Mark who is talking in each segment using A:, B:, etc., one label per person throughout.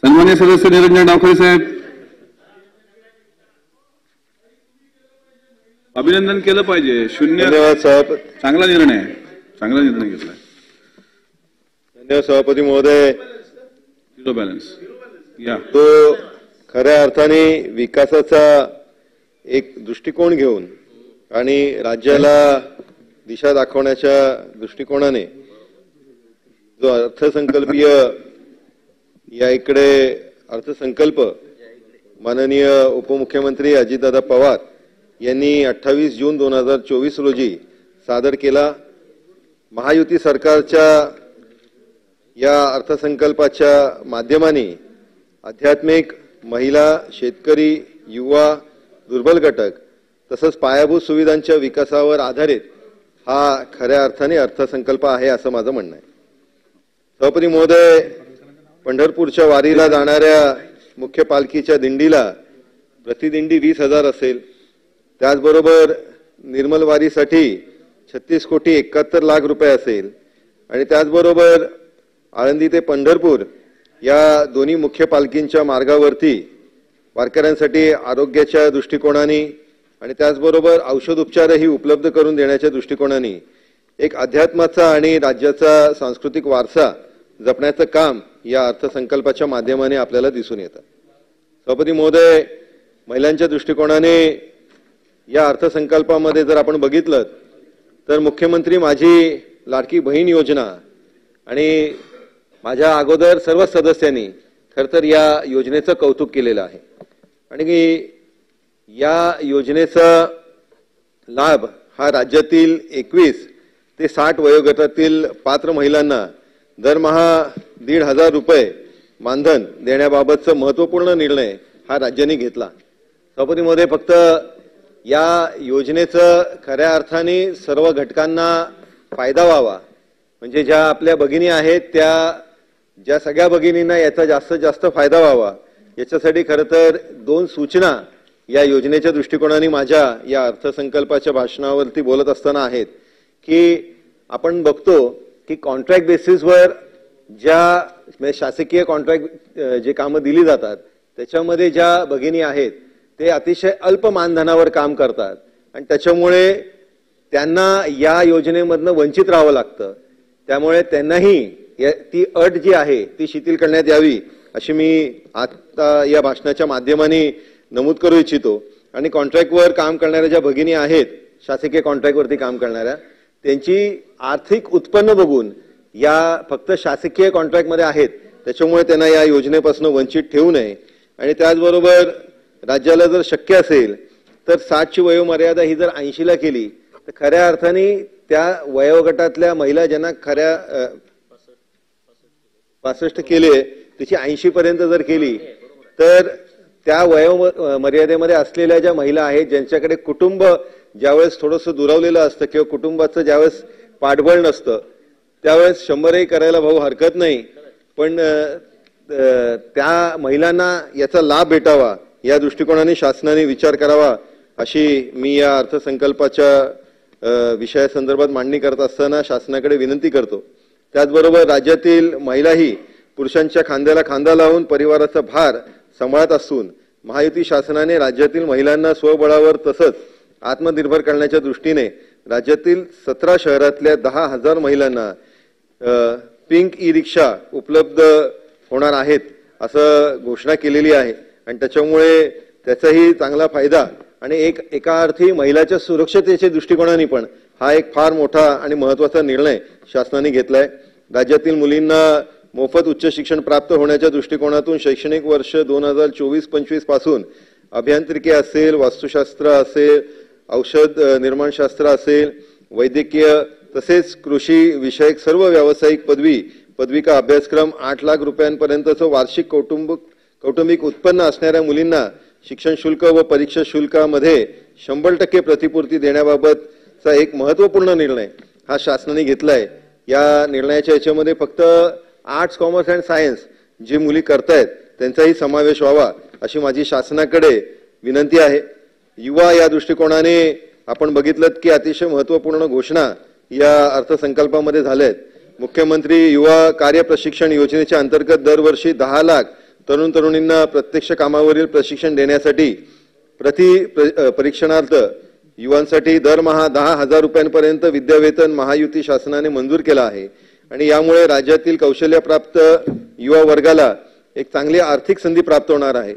A: सन्मान्य सदस्य निरंजन डावखरे साहेब, अभिनंदन केलं पाहिजे. शून्य.
B: धन्यवाद साहेब,
A: चांगला निर्णय घेतला.
B: धन्यवाद सभापती महोदय.
A: झिरो बॅलन्स या
B: तो खऱ्या अर्थाने विकासाचा एक दृष्टिकोन घेऊन आणि राज्याला दिशा दाखवण्याच्या दृष्टिकोनाने जो अर्थसंकल्पीय या इकडे अर्थसंकल्प माननीय उपमुख्यमंत्री अजितदादा पवार यांनी 28 जून 2024 रोजी सादर केला. महायुती सरकारच्या या अर्थसंकल्पाच्या माध्यमाने आध्यात्मिक, महिला, शेतकरी, युवा, दुर्बल घटक तसंच पायाभूत सुविधांच्या विकासावर आधारित हा खऱ्या अर्थाने अर्थसंकल्प आहे असं माझं म्हणणं आहे. सभापती महोदय, पंढरपूरच्या वारीला जाणाऱ्या मुख्य पालखीच्या दिंडीला प्रतिदिंडी 20,000 असेल. त्याचबरोबर निर्मल वारीसाठी 36,71,00,000 असेल आणि त्याचबरोबर आळंदी ते पंढरपूर या दोन्ही मुख्य पालखींच्या मार्गावरती वारकऱ्यांसाठी आरोग्याच्या दृष्टिकोनाने आणि त्याचबरोबर औषध उपचारही उपलब्ध करून देण्याच्या दृष्टिकोनाने एक अध्यात्माचा आणि राज्याचा सांस्कृतिक वारसा जपण्याचं काम या अर्थसंकल्पाच्या माध्यमाने आपल्याला दिसून येतं. सभापती महोदय, महिलांच्या दृष्टिकोनाने या अर्थसंकल्पामध्ये जर आपण बघितलं तर मुख्यमंत्री माझी लाडकी बहीण योजना आणि माझ्या अगोदर सर्व सदस्यांनी खरतर या योजनेचं कौतुक केलेलं आहे आणि या योजनेचा लाभ हा राज्यातील 21 ते 60 वयोगटातील पात्र महिलांना दरमहा 1,500 रुपये मानधन देण्याबाबतचा महत्त्वपूर्ण निर्णय हा राज्याने घेतला. सभापती महोदय, फक्त या योजनेचं खऱ्या अर्थाने सर्व घटकांना फायदा व्हावा म्हणजे ज्या आपल्या भगिनी आहेत ज्या सगळ्या भगिनींना याचा जास्तीत जास्त फायदा व्हावा याच्यासाठी खरं तर 2 सूचना या योजनेच्या दृष्टिकोनाने माझ्या या अर्थसंकल्पाच्या भाषणावरती बोलत असताना आहेत की आपण बघतो की कॉन्ट्रॅक्ट बेसिसवर ज्या शासकीय कॉन्ट्रॅक्ट जे कामं दिली जातात त्याच्यामध्ये ज्या भगिनी आहेत ते अतिशय अल्प मानधनावर काम करतात आणि त्याच्यामुळे त्यांना या योजनेमधनं वंचित राहावं लागतं. त्यामुळे त्यांनाही ती अट जी आहे ती शिथिल करण्यात यावी अशी मी आता या भाषणाच्या माध्यमाने नमूद करू इच्छितो. आणि कॉन्ट्रॅक्टवर काम करणाऱ्या ज्या भगिनी आहेत, शासकीय कॉन्ट्रॅक्टवरती काम करणाऱ्या, त्यांची आर्थिक उत्पन्न बघून या फक्त शासकीय कॉन्ट्रॅक्टमध्ये आहेत त्याच्यामुळे त्यांना या योजनेपासून वंचित ठेवू नये. आणि त्याचबरोबर राज्याला जर शक्य असेल तर 60ची वयोमर्यादा ही जर 80ला केली तर खऱ्या अर्थाने त्या वयोगटातल्या महिला ज्यांना खऱ्या 65 केले त्याची 80 पर्यंत जर केली तर त्या वयोमर्यादेमध्ये असलेल्या ज्या महिला आहेत ज्यांच्याकडे कुटुंब ज्यावेळेस थोडंसं दुरावलेलं असतं किंवा कुटुंबाचं ज्यावेळेस पाठबळ नसतं त्यावेळेस 100ही करायला भाऊ हरकत नाही, पण त्या महिलांना याचा लाभ भेटावा या दृष्टिकोनाने शासनाने विचार करावा अशी मी या अर्थसंकल्पाच्या विषयासंदर्भात मांडणी करत असताना शासनाकडे विनंती करतो. त्याचबरोबर राज्यातील महिलाही पुरुषांच्या खांद्याला खांदा लावून परिवाराचा भार सांभाळत असून महायुती शासनाने राज्यातील महिलांना स्वबळावर तसंच आत्मनिर्भर करण्याच्या दृष्टीने राज्यातील 17 शहरातल्या 10,000 महिलांना पिंक ई रिक्षा उपलब्ध होणार आहेत असं घोषणा केलेली आहे आणि त्याच्यामुळे त्याचाही चांगला फायदा आणि एका अर्थी महिलाच्या सुरक्षतेच्या दृष्टिकोनाने पण हा एक फार मोठा आणि महत्त्वाचा निर्णय शासनाने घेतलाय. राज्यातील मुलींना मोफत उच्च शिक्षण प्राप्त होण्याच्या दृष्टिकोनातून शैक्षणिक वर्ष 2024-25 पासून अभियांत्रिकी असेल, वास्तुशास्त्र असेल, औषध निर्माणशास्त्र असेल, वैद्यकीय तसेच कृषी विषयक सर्व व्यावसायिक पदविका अभ्यासक्रम 8 लाख रुपयांपर्यंतचं वार्षिक कौटुंबिक उत्पन्न असणाऱ्या मुलींना शिक्षण शुल्क व परीक्षा शुल्कामध्ये 100% प्रतिपूर्ती देण्याबाबतचा एक महत्त्वपूर्ण निर्णय हा शासनाने घेतलाय. या निर्णयाच्या याच्यामध्ये फक्त आर्ट्स, कॉमर्स अँड सायन्स जी मुली करतायत त्यांचाही समावेश व्हावा अशी माझी शासनाकडे विनंती आहे. युवा या दृष्टिकोनाने आपण बघितलं की अतिशय महत्त्वपूर्ण घोषणा या अर्थसंकल्पामध्ये झाल्या आहेत. मुख्यमंत्री युवा कार्य प्रशिक्षण योजनेच्या अंतर्गत दरवर्षी 10 लाख तरुण तरुणींना प्रत्यक्ष कामावरील प्रशिक्षण देण्यासाठी परीक्षणार्थ युवांसाठी दरमहा 10,000 रुपयांपर्यंत विद्यावेतन महायुती शासनाने मंजूर केला आहे आणि यामुळे राज्यातील कौशल्यप्राप्त युवा वर्गाला एक चांगली आर्थिक संधी प्राप्त होणार आहे.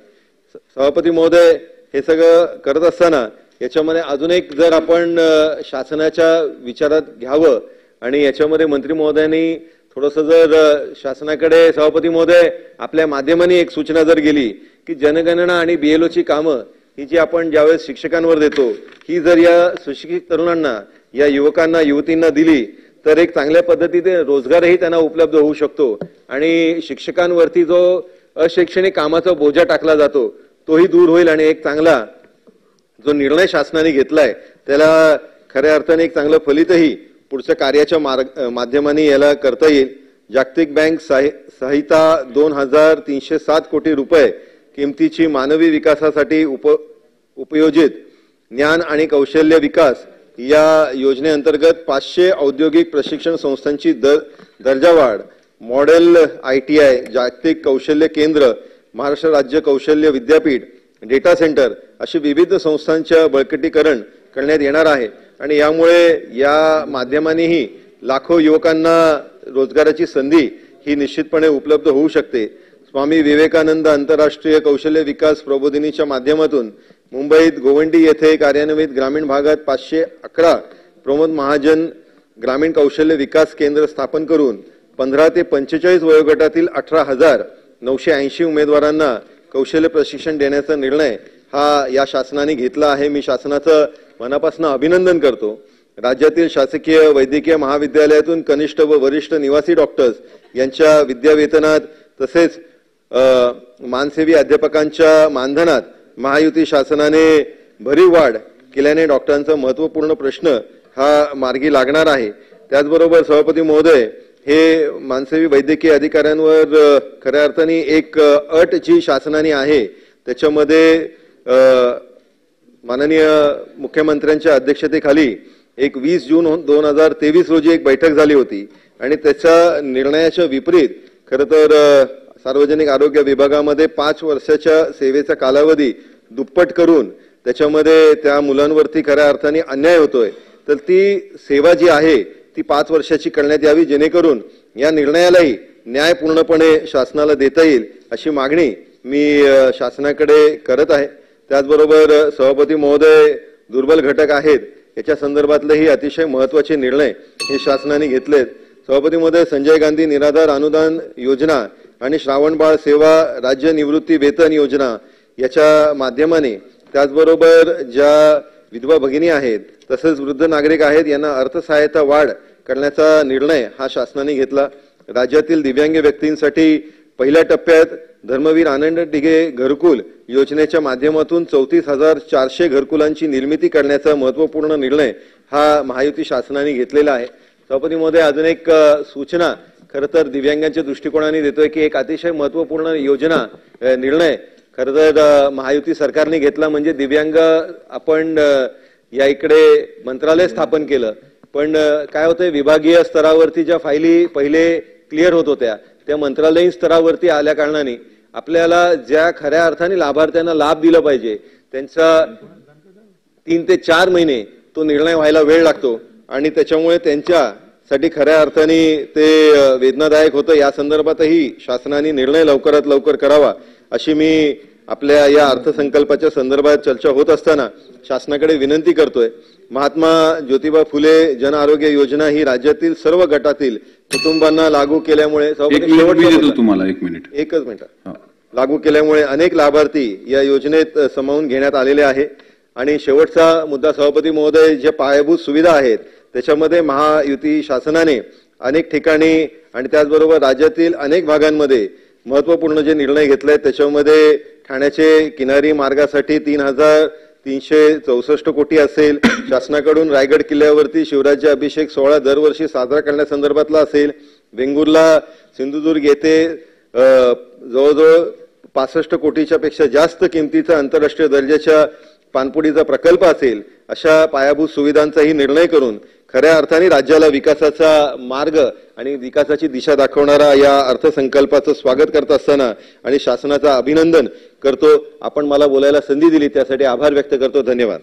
B: सभापती महोदय, हे सगळं करत असताना याच्यामध्ये अजून एक जर आपण शासनाच्या विचारात घ्यावं आणि याच्यामध्ये मंत्री महोदयांनी थोडंसं जर शासनाकडे सभापती महोदय आपल्या माध्यमांनी एक सूचना जर गेली की जनगणना आणि BLOची कामं ही जी आपण ज्यावेळेस शिक्षकांवर देतो ही जर या सुशिक्षित तरुणांना, या युवकांना, युवतींना दिली तर एक चांगल्या पद्धतीने रोजगारही त्यांना उपलब्ध होऊ शकतो आणि शिक्षकांवरती जो अशैक्षणिक कामाचा बोजा टाकला जातो तोही दूर होईल आणि एक चांगला जो निर्णय शासनाने घेतलाय त्याला खऱ्या अर्थाने एक चांगलं फलितही पुढच्या कार्याच्या माध्यमाने याला करता येईल. जागतिक बँक सहायता 2,307 कोटी रुपये किमतीची मानवी विकासासाठी उपयोजित ज्ञान आणि कौशल्य विकास या योजनेअंतर्गत 500 औद्योगिक प्रशिक्षण संस्थांची दर्जावाढ, मॉडेल ITI, जागतिक कौशल्य केंद्र, महाराष्ट्र राज्य कौशल्य विद्यापीठ, डेटा सेंटर अशी विविध संस्थांच्या बळकटीकरण करण्यात येणार आहे आणि यामुळे या माध्यमांनीही लाखो युवकांना रोजगाराची संधी ही निश्चितपणे उपलब्ध होऊ शकते. स्वामी विवेकानंद आंतरराष्ट्रीय कौशल्य विकास प्रबोधिनीच्या माध्यमातून मुंबईत गोवंडी येथे कार्यान्वित ग्रामीण भागात 511 प्रमोद महाजन ग्रामीण कौशल्य विकास केंद्र स्थापन करून 15 ते 45 वयोगटातील 18,980 उमेदवारांना कौशल्य प्रशिक्षण देण्याचा निर्णय हा या शासनाने घेतला आहे. मी शासनाचं मनापासून अभिनंदन करतो. राज्यातील शासकीय वैद्यकीय महाविद्यालयातून कनिष्ठ व वरिष्ठ निवासी डॉक्टर्स यांच्या विद्यावेतनात तसेच मानसेवी अध्यापकांच्या मानधनात महायुती शासनाने भरीव वाढ केल्याने डॉक्टरांचा महत्त्वपूर्ण प्रश्न हा मार्गी लागणार आहे. त्याचबरोबर सभापती महोदय, हे मानसेवी वैद्यकीय अधिकाऱ्यांवर खऱ्या अर्थाने एक अट जी शासनाने आहे त्याच्यामध्ये माननीय मुख्यमंत्र्यांच्या अध्यक्षतेखाली एक 20 जून 2023 रोजी एक बैठक झाली होती आणि त्याच्या निर्णयाच्या विपरीत खरं तर सार्वजनिक आरोग्य विभागामध्ये 5 वर्षाच्या सेवेचा कालावधी दुप्पट करून त्याच्यामध्ये त्या मुलांवरती खऱ्या अर्थाने अन्याय होतोय. तर ती सेवा जी आहे ती 5 वर्षाची करण्यात यावी जेणेकरून या निर्णयालाही न्याय पूर्णपणे शासनाला देता येईल अशी मागणी मी शासनाकडे करत आहे. त्याचबरोबर सभापती महोदय, दुर्बल घटक आहेत याच्या संदर्भातलेही अतिशय महत्त्वाचे निर्णय हे शासनाने घेतलेत. सभापती महोदय, संजय गांधी निराधार अनुदान योजना आणि श्रावणबाळ सेवा राज्य निवृत्ती वेतन योजना याच्या माध्यमाने त्याचबरोबर ज्या विधवा भगिनी आहेत तसेच वृद्ध नागरिक आहेत यांना अर्थसहाय्यता वाढ करण्याचा निर्णय हा शासनाने घेतला. राज्यातील दिव्यांग व्यक्तींसाठी पहिल्या टप्प्यात धर्मवीर आनंद डिगे घरकुल योजनेच्या माध्यमातून 34,400 घरकुलांची निर्मिती करण्याचा महत्त्वपूर्ण निर्णय हा महायुती शासनाने घेतलेला आहे. सभापती महोदय, अजून एक सूचना खरं तर दिव्यांगांच्या दृष्टिकोनाने देतोय की एक अतिशय महत्त्वपूर्ण योजना निर्णय खरं तर महायुती सरकारने घेतला म्हणजे दिव्यांग आपण या इकडे मंत्रालय स्थापन केलं. पण काय होतंय, विभागीय स्तरावरती ज्या फायली पहिले क्लिअर होत होत्या त्या मंत्रालयीन स्तरावरती आल्या कारणाने आपल्याला ज्या खऱ्या अर्थाने लाभार्थ्यांना लाभ दिला पाहिजे त्यांचा 3 ते 4 महिने तो निर्णय व्हायला वेळ लागतो आणि त्याच्यामुळे त्यांच्यासाठी खऱ्या अर्थाने ते वेदनादायक होतं. या संदर्भातही शासनाने निर्णय लवकरात लवकर करावा अशी मी आपल्या या अर्थसंकल्पाच्या संदर्भात चर्चा होत असताना शासनाकडे विनंती करतोय. महात्मा ज्योतिबा फुले जन आरोग्य योजना ही राज्यातील सर्व गटातील कुटुंबांना लागू केल्यामुळे
A: तुम्हाला 1 मिनिट
B: एकच मिनिट लागू केल्यामुळे अनेक लाभार्थी या योजनेत सामावून घेण्यात आलेले आहे. आणि शेवटचा मुद्दा सभापती महोदय, ज्या पायाभूत सुविधा आहेत त्याच्यामध्ये महायुती शासनाने अनेक ठिकाणी आणि त्याचबरोबर राज्यातील अनेक भागांमध्ये महत्त्वपूर्ण जे निर्णय घेतले त्याच्यामध्ये ठाण्याचे किनारी मार्गासाठी 3,364 कोटी असेल, शासनाकडून रायगड किल्ल्यावरती शिवराज्य अभिषेक सोहळा दरवर्षी साजरा करण्यासंदर्भातला असेल, वेंगुर्ला सिंधुदुर्ग येथे जवळजवळ 65 कोटीच्या पेक्षा जास्त किमतीचा आंतरराष्ट्रीय दर्जाच्या पाणपुडीचा प्रकल्प असेल, अशा पायाभूत सुविधांचाही निर्णय करून खऱ्या अर्थाने राज्याला विकासाचा मार्ग आणि विकासाची दिशा दाखवणारा या अर्थसंकल्पाचं स्वागत करत असताना आणि शासनाचं अभिनंदन करतो. आपण मला बोलायला संधी दिली त्यासाठी आभार व्यक्त करतो. धन्यवाद.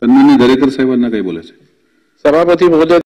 A: सन्माननीय दरेकर साहेबांना काही बोलायचं?
C: सभापती महोदय,